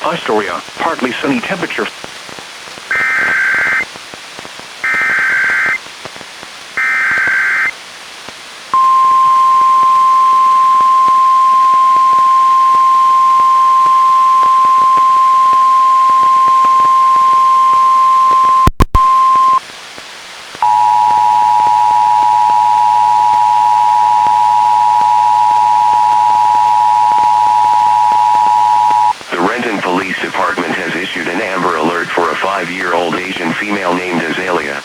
Astoria, partly sunny temperature. Police Department has issued an Amber Alert for a 5-year-old Asian female named Azalea.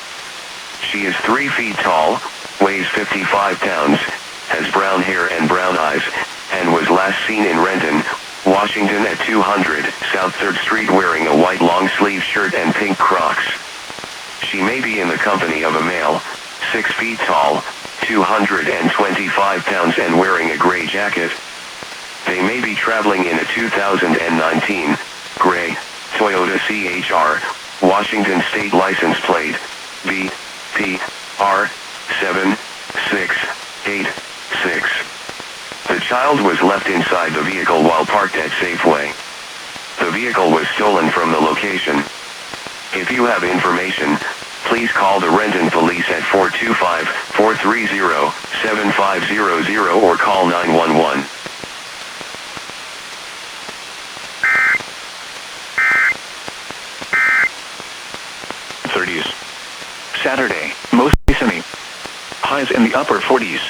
She is 3 feet tall, weighs 55 pounds, has brown hair and brown eyes, and was last seen in Renton, Washington at 200 South 3rd Street wearing a white long-sleeve shirt and pink Crocs. She may be in the company of a male, 6 feet tall, 225 pounds and wearing a gray jacket. They may be traveling in a 2019, gray, Toyota CHR, Washington State license plate, BP-R-7686. The child was left inside the vehicle while parked at Safeway. The vehicle was stolen from the location. If you have information, please call the Renton Police at 425-430-7500 or call 911. Saturday, mostly sunny. Highs in the upper 40s.